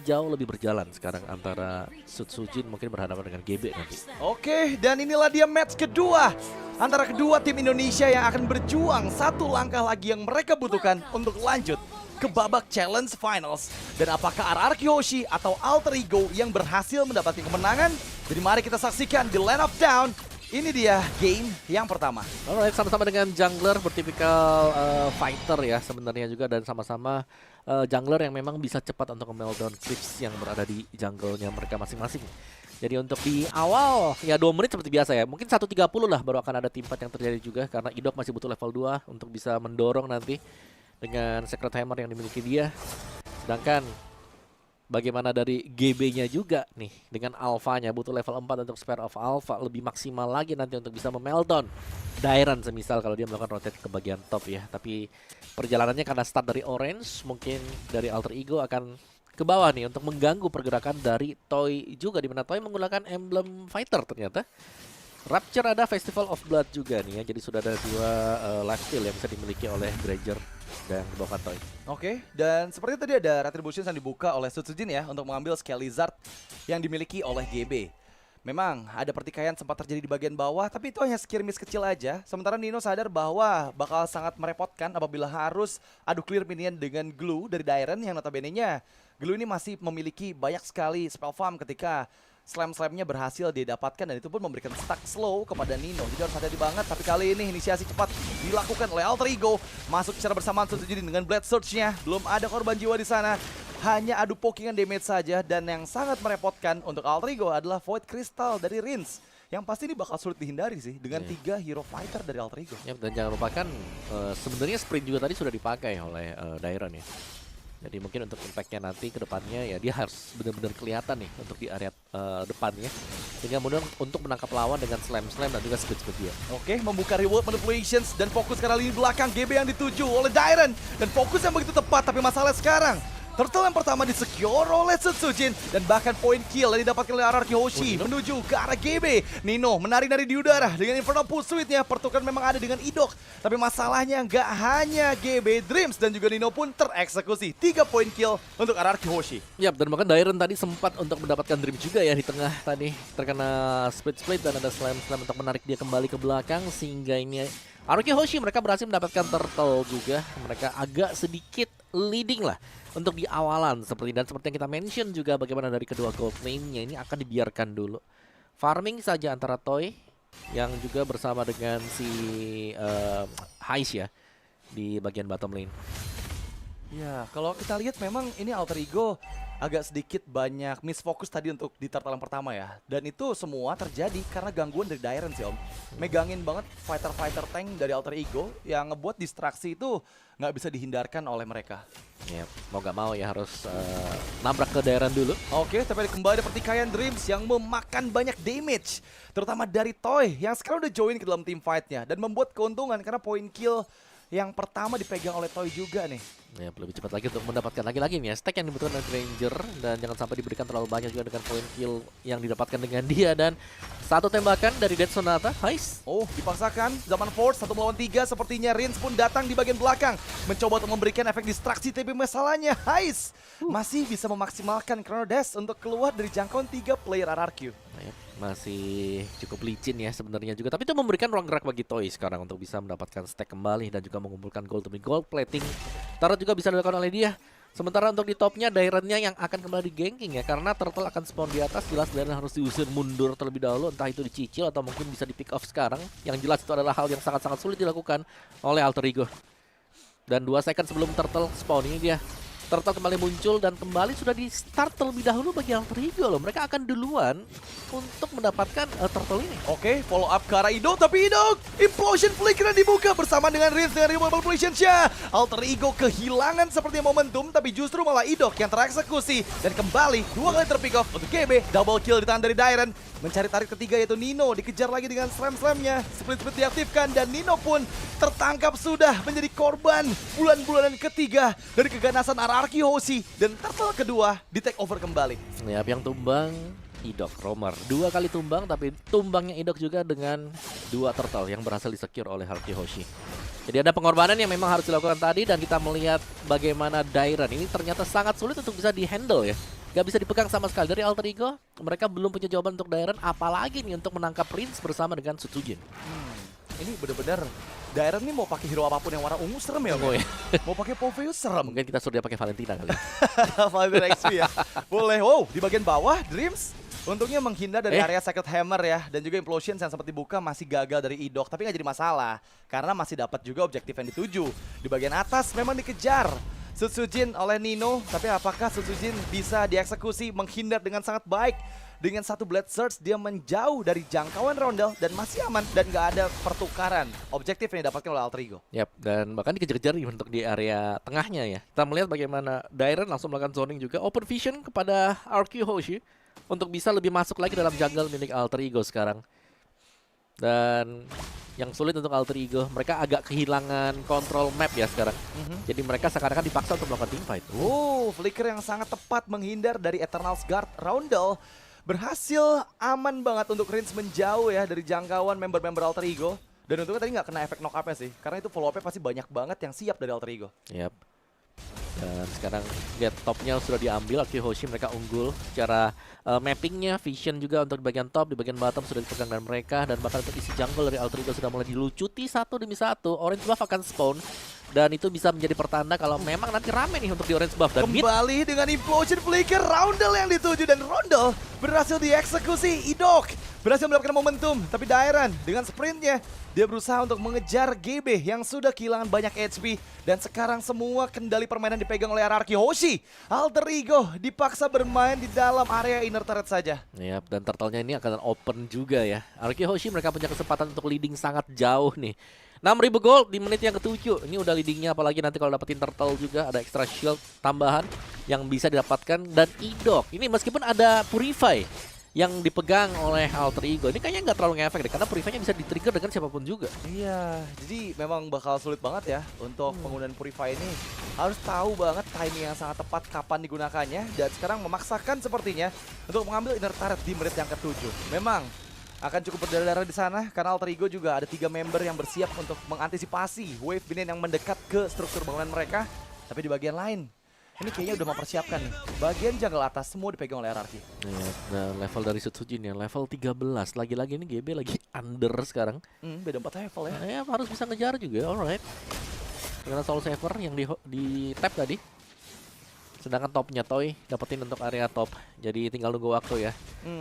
jauh lebih berjalan sekarang antara Sutsujin mungkin berhadapan dengan GB nanti. Oke, dan inilah dia match kedua antara kedua tim Indonesia yang akan berjuang satu langkah lagi yang mereka butuhkan untuk lanjut ke babak challenge finals. Dan apakah RRQ Hoshi atau Alter Ego yang berhasil mendapatkan kemenangan? Jadi mari kita saksikan di Land of Down. Ini dia game yang pertama. Alright, sama-sama dengan jungler bertipikal fighter ya sebenarnya juga, dan sama-sama jungler yang memang bisa cepat untuk nge-meltdown creeps yang berada di jungle-nya mereka masing-masing. Jadi untuk di awal ya 2 menit seperti biasa ya, mungkin 1.30 lah baru akan ada team fight yang terjadi juga, karena Idok masih butuh level 2 untuk bisa mendorong nanti dengan Secret Hammer yang dimiliki dia. Sedangkan bagaimana dari GB-nya juga nih, dengan alfanya butuh level 4 untuk Spare of Alpha, lebih maksimal lagi nanti untuk bisa memeltdown Dairan semisal kalau dia melakukan rotate ke bagian top ya. Tapi perjalanannya karena start dari Orange, mungkin dari Alter Ego akan ke bawah nih untuk mengganggu pergerakan dari Toy juga, dimana Toy menggunakan emblem fighter ternyata. Rapture ada Festival of Blood juga nih ya, jadi sudah ada 2 lifesteal yang bisa dimiliki oleh Granger dan dibawakan Toy. Oke, dan seperti tadi ada Retribution yang dibuka oleh Sutsujin ya untuk mengambil Scale Lizard yang dimiliki oleh GB. Memang ada pertikaian sempat terjadi di bagian bawah, tapi itu hanya skirmish kecil aja. Sementara Nino sadar bahwa bakal sangat merepotkan apabila harus adu clear minion dengan glue dari Dairen yang notabene-nya glue ini masih memiliki banyak sekali spell farm ketika slam-slamnya berhasil didapatkan, dan itu pun memberikan stuck slow kepada Nino. Jadi harus hati-hati banget, tapi kali ini inisiasi cepat dilakukan oleh Alter Ego. Masuk secara bersamaan Sutsujin dengan Blade Surge-nya. Belum ada korban jiwa di sana. Hanya adu pokingan damage saja, dan yang sangat merepotkan untuk Alter Ego adalah Void Crystal dari Rins. Yang pasti ini bakal sulit dihindari sih dengan 3 hero fighter dari Alter Ego. Ya, dan jangan lupakan sebenarnya sprint juga tadi sudah dipakai oleh Dairon ya. Jadi mungkin untuk impact-nya nanti ke depannya ya dia harus benar-benar kelihatan nih untuk di area depannya. Sehingga mudah untuk menangkap lawan dengan slam-slam dan juga speed-speed dia. Oke, membuka reward manipulations dan fokus karena lini belakang GB yang dituju oleh Dairen. Dan fokus yang begitu tepat, tapi masalah sekarang turtle yang pertama disecure oleh Sutsujin, dan bahkan point kill yang didapatkan oleh RRQ Hoshi menuju ke arah GB. Nino menari-nari di udara dengan Infernal Pursuit-nya. Pertukaran memang ada dengan Idok, tapi masalahnya nggak hanya GB, Dreams dan juga Nino pun tereksekusi. 3 point kill untuk RRQ Hoshi. Yap, dan bahkan Dairon tadi sempat untuk mendapatkan Dream juga ya di tengah tadi, terkena split dan ada slam-slam untuk menarik dia kembali ke belakang, sehingga ini RRQ Hoshi mereka berhasil mendapatkan turtle juga. Mereka agak sedikit leading lah untuk di awalan seperti yang kita mention juga, bagaimana dari kedua gold lane-nya ini akan dibiarkan dulu farming saja antara Toy yang juga bersama dengan si Heist ya di bagian bottom lane. Ya, kalau kita lihat memang ini Alter Ego agak sedikit banyak misfokus tadi untuk di turtle yang pertama ya. Dan itu semua terjadi karena gangguan dari Dairen sih Om. Megangin banget fighter-fighter tank dari Alter Ego yang ngebuat distraksi itu nggak bisa dihindarkan oleh mereka. Ya, mau gak mau ya harus nabrak ke Dairen dulu. Oke, tapi kembali ada pertikaian Dreams yang memakan banyak damage. Terutama dari Toy yang sekarang udah join ke dalam team fight-nya. Dan membuat keuntungan karena point kill yang pertama dipegang oleh Toy juga nih. Ya, lebih cepat lagi untuk mendapatkan lagi-lagi nih ya stack yang dibutuhkan oleh Granger, dan jangan sampai diberikan terlalu banyak juga dengan point kill yang didapatkan dengan dia. Dan satu tembakan dari Dead Sonata, Heist. Oh, dipaksakan zaman Force 1 melawan 3, sepertinya Rins pun datang di bagian belakang mencoba untuk memberikan efek distraksi, tapi masalahnya Heist masih bisa memaksimalkan Chrono Dash untuk keluar dari jangkauan 3 player RRQ. Masih cukup licin ya sebenarnya juga, tapi itu memberikan ruang gerak bagi Toy sekarang untuk bisa mendapatkan stack kembali dan juga mengumpulkan gold demi gold. Plating Turret juga bisa dilakukan oleh dia. Sementara untuk di topnya Dairen-nya yang akan kembali di ganking ya, karena Turtle akan spawn di atas. Jelas Dairen harus diusir mundur terlebih dahulu, entah itu dicicil atau mungkin bisa di pick off sekarang. Yang jelas itu adalah hal yang sangat-sangat sulit dilakukan oleh Alter Ego. Dan 2 second sebelum Turtle spawn ini dia Turtle kembali muncul dan kembali sudah di start terlebih dahulu bagi Alter Ego loh. Mereka akan duluan untuk mendapatkan Turtle ini. Oke, follow up ke arah Idok, tapi Idok Implosion Flicker yang dibuka bersama dengan Rins dengan Removal Manipulation-nya. Alter Ego kehilangan sepertinya momentum, tapi justru malah Idok yang tereksekusi. Dan kembali 2 kali terpick off untuk GB. Double kill di tangan dari Dairen. Mencari tarik ketiga yaitu Nino, dikejar lagi dengan slam-slamnya. Split-split diaktifkan dan Nino pun tertangkap sudah menjadi korban bulan-bulanan ketiga dari keganasan RRQ Hoshi. Dan turtle kedua di take over kembali. Ya, yang tumbang Idok Romer 2 kali tumbang, tapi tumbangnya Idok juga dengan 2 turtle yang berhasil di-secure oleh RRQ Hoshi. Jadi ada pengorbanan yang memang harus dilakukan tadi, dan kita melihat bagaimana Dairen ini ternyata sangat sulit untuk bisa di-handle ya Gak bisa dipegang sama sekali dari Alter Ego. Mereka belum punya jawaban untuk Dairen, apalagi nih untuk menangkap Prince bersama dengan Sutsujin. Ini bener-bener Dairen nih mau pakai hero apapun yang warna ungu serem ya, Oh, Om? ya. Mau pakai Popheus serem. Mungkin kita suruh dia pakai Valentina kali. Valdir XP ya. Boleh. Wow, di bagian bawah Dreams untungnya menghindar dari Eh. area Sacred Hammer ya, dan juga Implosion yang sempat dibuka masih gagal dari Idok, tapi nggak jadi masalah karena masih dapat juga objektif yang dituju. Di bagian atas memang dikejar Sutsujin oleh Nino, tapi apakah Sutsujin bisa dieksekusi menghindar dengan sangat baik? Dengan satu Blade Surge dia menjauh dari jangkauan Rondel dan masih aman dan nggak ada pertukaran objektif yang didapatkan oleh Alter Ego. Yap, dan bahkan dikejar-kejar nih untuk di area tengahnya ya. Kita melihat bagaimana Dairen langsung melakukan zoning juga, open vision kepada RQ Hoshi untuk bisa lebih masuk lagi dalam jungle milik Alter Ego sekarang. Dan yang sulit untuk Alter Ego, mereka agak kehilangan kontrol map ya sekarang. Jadi mereka seakan-akan dipaksa untuk melakukan teamfight. Flicker yang sangat tepat menghindar dari Eternal's Guard. Rondel berhasil aman banget untuk Rince menjauh ya dari jangkauan member-member Alter Ego. Dan untungnya tadi nggak kena efek knock up-nya sih, karena itu follow up-nya pasti banyak banget yang siap dari Alter Ego. Yap. Dan sekarang lihat topnya sudah diambil, RQ Hoshi mereka unggul secara mappingnya, vision juga untuk di bagian top, di bagian bottom sudah dipegang dan mereka, dan bahkan untuk isi jungle dari Alter Ego sudah mulai dilucuti satu demi satu. Orange buff akan spawn dan itu bisa menjadi pertanda kalau memang nanti rame nih untuk di orange buff. Dan mid Kembali dengan Implosion Flicker, Rondel yang dituju dan Rondel berhasil dieksekusi. Idok berhasil mendapatkan momentum, tapi Dairen dengan sprintnya dia berusaha untuk mengejar GB yang sudah kehilangan banyak HP dan sekarang semua kendali permainan dipegang oleh RRQ Hoshi. Alter Ego dipaksa bermain di dalam area inner turret saja. Yap, dan turtle-nya ini akan open juga ya. RQ Hoshi mereka punya kesempatan untuk leading sangat jauh nih. 6.000 gold di menit yang ke-7. Ini udah leadingnya, apalagi nanti kalau dapetin turtle juga ada extra shield tambahan yang bisa didapatkan. Dan Idok ini meskipun ada Purify yang dipegang oleh Alter Ego, ini kayaknya nggak terlalu ngefek deh, karena Purify-nya bisa di-trigger dengan siapapun juga. Iya, jadi memang bakal sulit banget ya untuk penggunaan Purify ini. Harus tahu banget timing yang sangat tepat kapan digunakannya, dan sekarang memaksakan sepertinya untuk mengambil inner turret di menit yang ke-7. Memang akan cukup berdarah-darah di sana karena Alter Ego juga ada 3 member yang bersiap untuk mengantisipasi wave minion yang mendekat ke struktur bangunan mereka. Tapi di bagian lain, ini kayaknya udah mempersiapkan nih. Bagian jungle atas semua dipegang oleh RRQ. Ya, nah level dari Sutsujin ya, level 13. Lagi-lagi ini GB lagi under sekarang. Beda 4 level ya. Nah, ya harus bisa ngejar juga, alright. Dengan Soul Saver yang di tap tadi. Sedangkan topnya Toy dapetin untuk area top. Jadi tinggal nunggu waktu ya.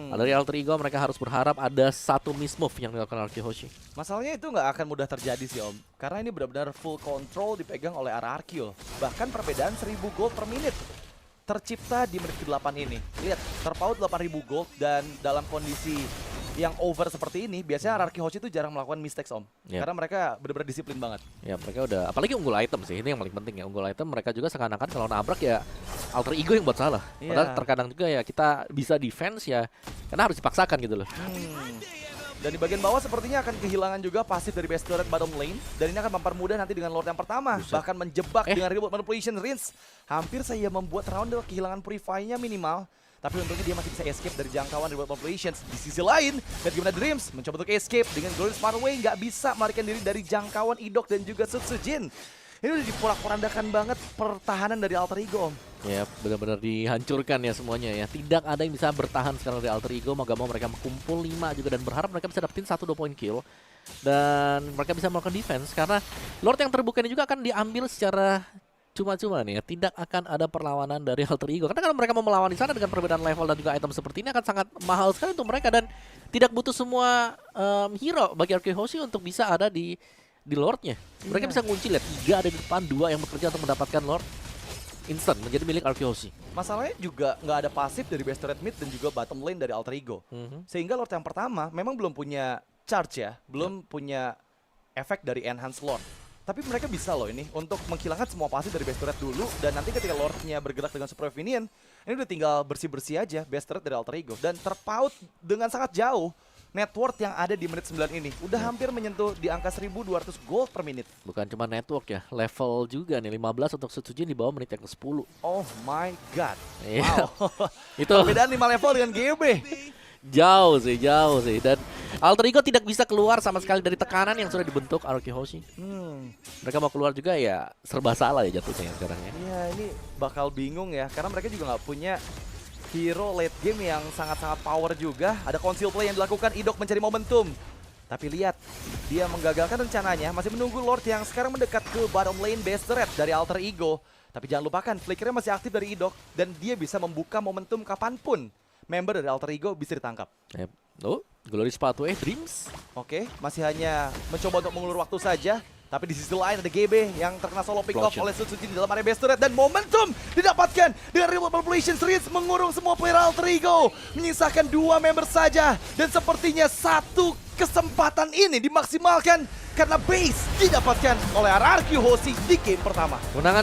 Dari Alter Ego mereka harus berharap ada satu miss move yang dilakukan RQ Hoshi. Masalahnya itu nggak akan mudah terjadi sih Om. Karena ini benar-benar full control dipegang oleh RRQ. Bahkan perbedaan 1000 gold per menit tercipta di menit ke-8 ini. Lihat, terpaut 8000 gold dan dalam kondisi yang over seperti ini, biasanya RRQ Hoshi itu jarang melakukan mistakes Om. Yep. Karena mereka benar-benar disiplin banget. Ya mereka udah, apalagi unggul item sih, ini yang paling penting ya. Unggul item mereka juga seakan-akan kalau nabrak ya Alter Ego yang buat salah. Padahal terkadang juga ya kita bisa defense ya, karena harus dipaksakan gitu loh. Dan di bagian bawah sepertinya akan kehilangan juga pasif dari base turret bottom lane. Dan ini akan mempermudah nanti dengan Lord yang pertama. Buset. Bahkan menjebak dengan ribut manipulation Rince. Hampir saja membuat Rondel kehilangan Purify-nya minimal. Tapi untungnya dia masih bisa escape dari jangkauan ribut manipulations. Di sisi lain, dan gimana Dreams mencoba untuk escape dengan Glorious Pathway. Nggak bisa melarikan diri dari jangkauan Idok dan juga Sutsujin. Ini udah diporak-porandakan banget pertahanan dari Alter Ego, Om. Ya benar-benar dihancurkan ya semuanya ya. Tidak ada yang bisa bertahan sekarang dari Alter Ego. Mau gak mau mereka kumpul 5 juga dan berharap mereka bisa dapetin 1-2 point kill. Dan mereka bisa melakukan defense karena Lord yang terbuka ini juga akan diambil secara cuma-cuma nih ya. Tidak akan ada perlawanan dari Alter Ego. Karena kalau mereka mau melawan di sana dengan perbedaan level dan juga item seperti ini akan sangat mahal sekali untuk mereka. Dan tidak butuh semua hero bagi RQ Hoshi untuk bisa ada di Lordnya. Mereka bisa ngunci, lihat 3 ada di depan, 2 yang bekerja untuk mendapatkan Lord instant menjadi milik RQ Hoshi. Masalahnya juga nggak ada pasif dari base turret mid dan juga bottom lane dari Alter Ego. Sehingga Lord yang pertama memang belum punya charge ya, belum punya efek dari enhance Lord. Tapi mereka bisa loh ini untuk menghilangkan semua pasif dari base turret dulu, dan nanti ketika Lordnya bergerak dengan Super Minion, ini udah tinggal bersih-bersih aja base turret dari Alter Ego. Dan terpaut dengan sangat jauh net worth yang ada di menit 9 ini. Udah hampir menyentuh di angka 1200 gold per menit. Bukan cuma network ya, level juga nih 15 untuk Sutsujin di bawah menit yang ke-10. Oh my god. Iya. Wow. Itu Perbedaan 5 level dengan GB. jauh sih. Dan Alter Ego tidak bisa keluar sama sekali dari tekanan yang sudah dibentuk RQ Hoshi. Mereka mau keluar juga ya serba salah ya jatuhnya ya sekarang ya. Iya, ini bakal bingung ya, karena mereka juga nggak punya hero late game yang sangat-sangat power juga. Ada conceal play yang dilakukan, Idok mencari momentum. Tapi lihat, dia menggagalkan rencananya, masih menunggu Lord yang sekarang mendekat ke bottom lane base turret dari Alter Ego. Tapi jangan lupakan, flickernya masih aktif dari Idok, dan dia bisa membuka momentum kapanpun member dari Alter Ego bisa ditangkap. Yep. Oh, Glory sepatu Dreams. Oke, masih hanya mencoba untuk mengulur waktu saja. Tapi di sisi lain ada GB yang terkena solo pick off Explosion. oleh Suzuki di dalam area base turret. Dan momentum didapatkan dengan Real Population Series mengurung semua player Alter Ego. Menyisakan 2 member saja. Dan sepertinya satu kesempatan ini dimaksimalkan karena base didapatkan oleh RRQ Hoshi di game pertama. Kemenangan